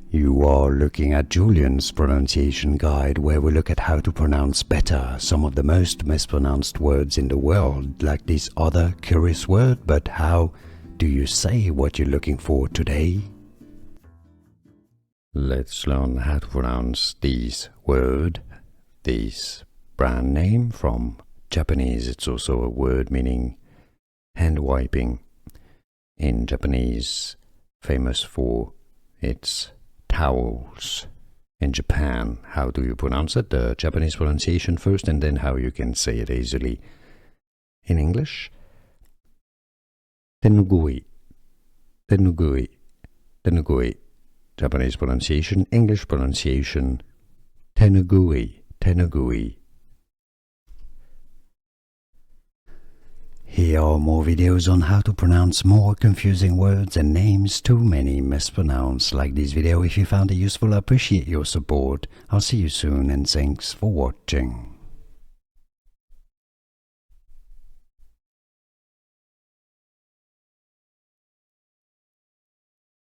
You are looking at Julian's pronunciation guide, where we look at how to pronounce better some of the most mispronounced words in the world, like this other curious word. But how do you say what you're looking for today? Let's learn how to pronounce this word, this brand name from Japanese. It's also a word meaning hand wiping. In Japanese, famous for its towels. In Japan, how do you pronounce it? The Japanese pronunciation first, and then how you can say it easily in English. Tenugui, tenugui, tenugui. Japanese pronunciation. English pronunciation, tenugui, tenugui. Here are more videos on how to pronounce more confusing words and names too many mispronounced. Like this video if you found it useful. I appreciate your support. I'll see you soon and thanks for watching.